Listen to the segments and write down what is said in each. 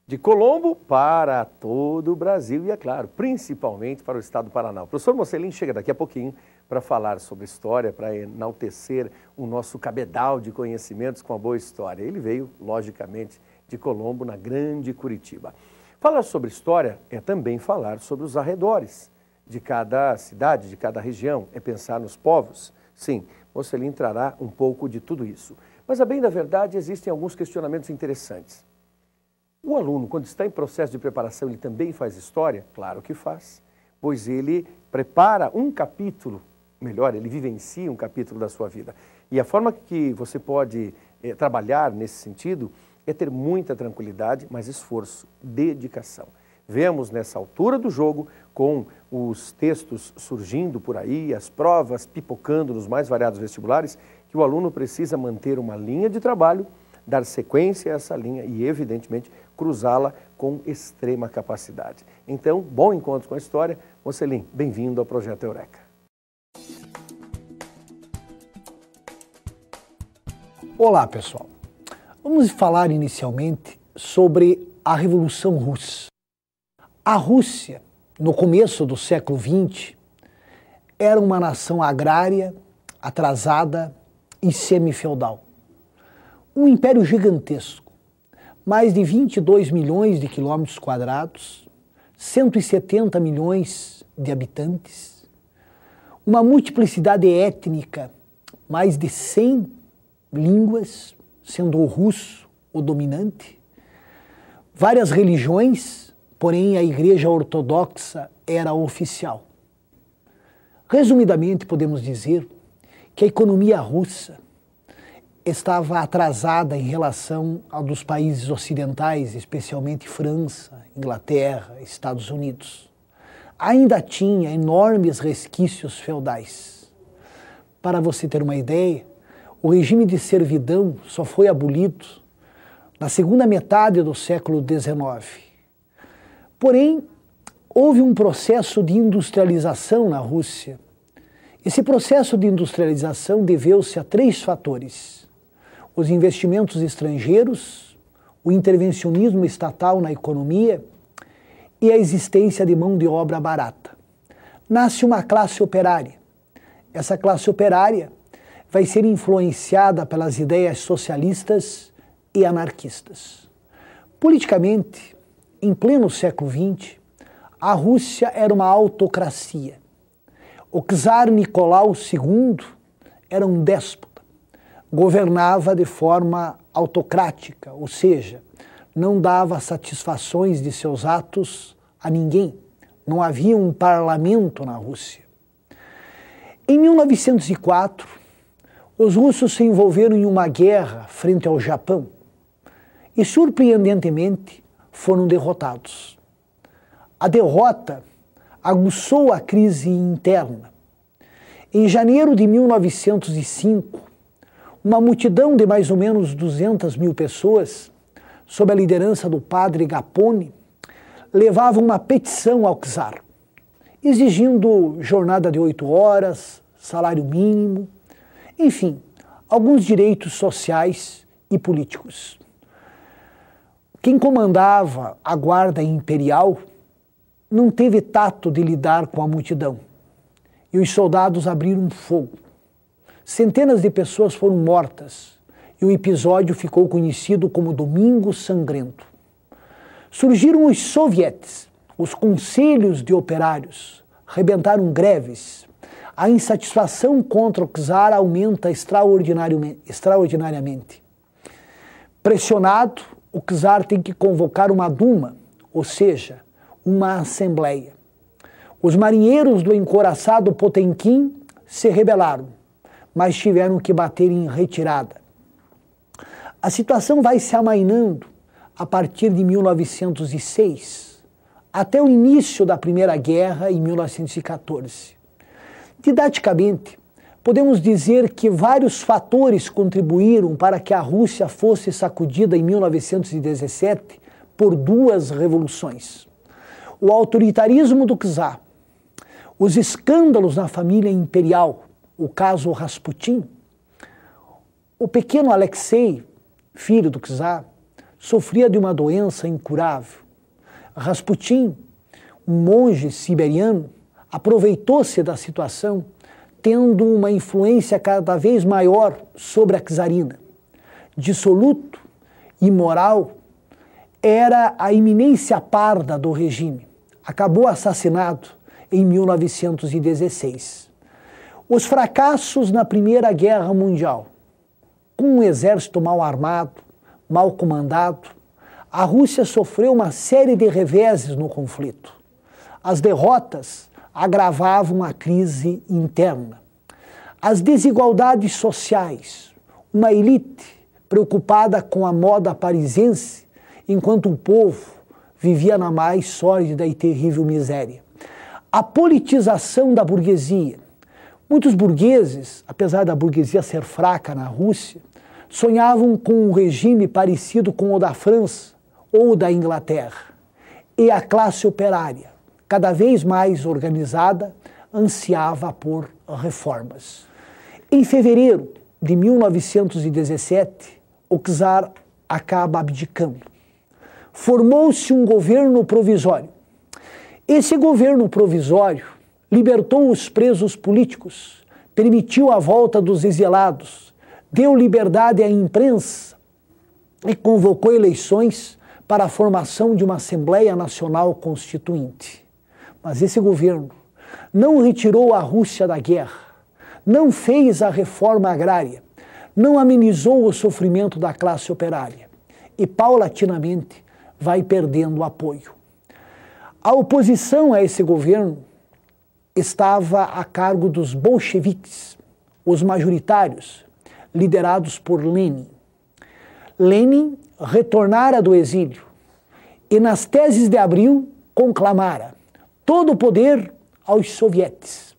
De Colombo para todo o Brasil e, é claro, principalmente para o estado do Paraná. O professor Mocelin chega daqui a pouquinho para falar sobre história, para enaltecer o nosso cabedal de conhecimentos com a boa história. Ele veio, logicamente, de Colombo, na grande Curitiba. Falar sobre história é também falar sobre os arredores de cada cidade, de cada região, é pensar nos povos. Sim, Mocelin trará um pouco de tudo isso. Mas, a bem da verdade, existem alguns questionamentos interessantes. O aluno, quando está em processo de preparação, ele também faz história? Claro que faz, pois ele prepara um capítulo, melhor, ele vivencia um capítulo da sua vida. E a forma que você pode trabalhar nesse sentido é ter muita tranquilidade, mas esforço, dedicação. Vemos nessa altura do jogo, com os textos surgindo por aí, as provas pipocando nos mais variados vestibulares, que o aluno precisa manter uma linha de trabalho, dar sequência a essa linha e, evidentemente, cruzá-la com extrema capacidade. Então, bom encontro com a história. Mocelin, bem-vindo ao Projeto Eureka. Olá, pessoal. Vamos falar inicialmente sobre a Revolução Russa. A Rússia, no começo do século XX, era uma nação agrária, atrasada e semi-feudal. Um império gigantesco, mais de 22 milhões de quilômetros quadrados, 170 milhões de habitantes, uma multiplicidade étnica, mais de 100 línguas, sendo o russo o dominante, várias religiões, porém a Igreja Ortodoxa era oficial. Resumidamente, podemos dizer que a economia russa estava atrasada em relação a dos países ocidentais, especialmente França, Inglaterra, Estados Unidos. Ainda tinha enormes resquícios feudais. Para você ter uma ideia, o regime de servidão só foi abolido na segunda metade do século XIX. Porém, houve um processo de industrialização na Rússia. Esse processo de industrialização deveu-se a 3 fatores: os investimentos estrangeiros, o intervencionismo estatal na economia e a existência de mão de obra barata. Nasce uma classe operária. Essa classe operária vai ser influenciada pelas ideias socialistas e anarquistas. Politicamente, em pleno século XX, a Rússia era uma autocracia. O czar Nicolau II era um déspota. Governava de forma autocrática, ou seja, não dava satisfações de seus atos a ninguém. Não havia um parlamento na Rússia. Em 1904, os russos se envolveram em uma guerra frente ao Japão e, surpreendentemente, foram derrotados. A derrota aguçou a crise interna. Em janeiro de 1905, uma multidão de mais ou menos 200 mil pessoas, sob a liderança do padre Gapone, levava uma petição ao czar, exigindo jornada de 8 horas, salário mínimo, enfim, alguns direitos sociais e políticos. Quem comandava a guarda imperial não teve tato de lidar com a multidão, e os soldados abriram fogo. Centenas de pessoas foram mortas e o episódio ficou conhecido como Domingo Sangrento. Surgiram os sovietes, os conselhos de operários, rebentaram greves. A insatisfação contra o czar aumenta extraordinariamente. Pressionado, o czar tem que convocar uma Duma, ou seja, uma assembleia. Os marinheiros do encouraçado Potemkin se rebelaram, mas tiveram que bater em retirada. A situação vai se amainando a partir de 1906, até o início da Primeira Guerra, em 1914. Didaticamente, podemos dizer que vários fatores contribuíram para que a Rússia fosse sacudida em 1917 por 2 revoluções. O autoritarismo do czar, os escândalos na família imperial, o caso Rasputin, o pequeno Alexei, filho do czar, sofria de uma doença incurável. Rasputin, um monge siberiano, aproveitou-se da situação, tendo uma influência cada vez maior sobre a czarina. Dissoluto, imoral, era a iminência parda do regime. Acabou assassinado em 1916. Os fracassos na Primeira Guerra Mundial, com um exército mal armado, mal comandado, a Rússia sofreu uma série de reveses no conflito. As derrotas agravavam a crise interna. As desigualdades sociais, uma elite preocupada com a moda parisiense, enquanto o povo vivia na mais sórdida e terrível miséria. A politização da burguesia. Muitos burgueses, apesar da burguesia ser fraca na Rússia, sonhavam com um regime parecido com o da França ou da Inglaterra. E a classe operária, cada vez mais organizada, ansiava por reformas. Em fevereiro de 1917, o czar acaba abdicando. Formou-se um governo provisório. Esse governo provisório libertou os presos políticos, permitiu a volta dos exilados, deu liberdade à imprensa e convocou eleições para a formação de uma Assembleia Nacional Constituinte. Mas esse governo não retirou a Rússia da guerra, não fez a reforma agrária, não amenizou o sofrimento da classe operária e, paulatinamente, vai perdendo apoio. A oposição a esse governo estava a cargo dos bolcheviques, os majoritários, liderados por Lenin. Lenin retornara do exílio e, nas teses de abril, conclamara todo o poder aos sovietes.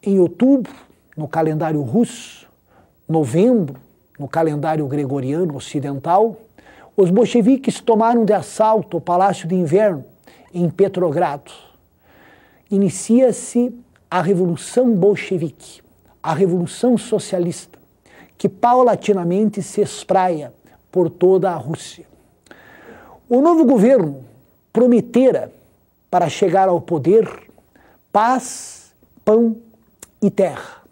Em outubro, no calendário russo, novembro, no calendário gregoriano ocidental, os bolcheviques tomaram de assalto o Palácio de Inverno, em Petrogrado. Inicia-se a Revolução Bolchevique, a Revolução Socialista, que paulatinamente se espraia por toda a Rússia. O novo governo prometera, para chegar ao poder, paz, pão e terra.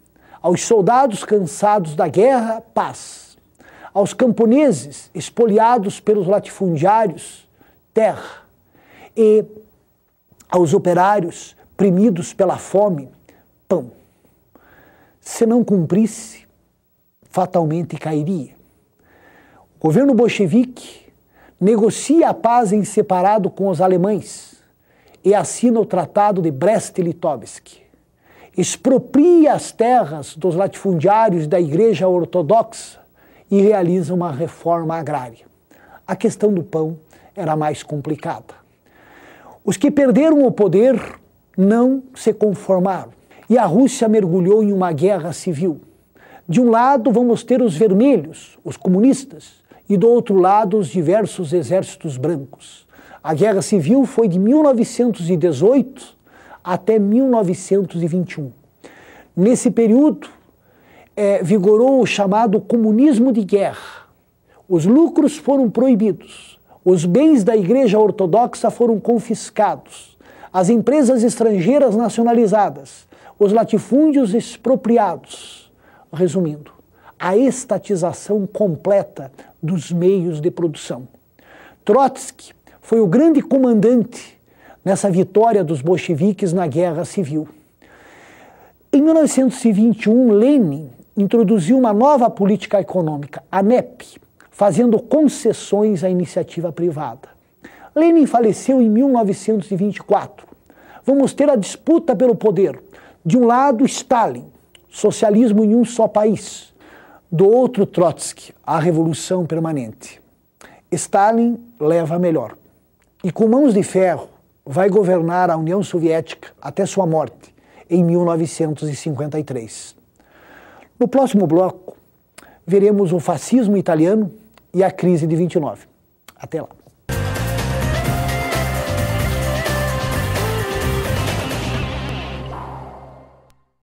Aos soldados cansados da guerra, paz. Aos camponeses espoliados pelos latifundiários, terra. E aos operários oprimidos pela fome, pão. Se não cumprisse, fatalmente cairia. O governo bolchevique negocia a paz em separado com os alemães e assina o Tratado de Brest-Litovsk. Expropria as terras dos latifundiários da Igreja Ortodoxa e realiza uma reforma agrária. A questão do pão era mais complicada. Os que perderam o poder não se conformaram e a Rússia mergulhou em uma guerra civil. De um lado vamos ter os vermelhos, os comunistas, e do outro lado os diversos exércitos brancos. A guerra civil foi de 1918 até 1921. Nesse período, vigorou o chamado comunismo de guerra. Os lucros foram proibidos, os bens da Igreja Ortodoxa foram confiscados, as empresas estrangeiras nacionalizadas, os latifúndios expropriados. Resumindo, a estatização completa dos meios de produção. Trotsky foi o grande comandante nessa vitória dos bolcheviques na Guerra Civil. Em 1921, Lenin introduziu uma nova política econômica, a NEP, fazendo concessões à iniciativa privada. Lenin faleceu em 1924. Vamos ter a disputa pelo poder. De um lado, Stalin, socialismo em um só país. Do outro, Trotsky, a revolução permanente. Stalin leva a melhor. E com mãos de ferro, vai governar a União Soviética até sua morte, em 1953. No próximo bloco, veremos o fascismo italiano e a crise de 29. Até lá.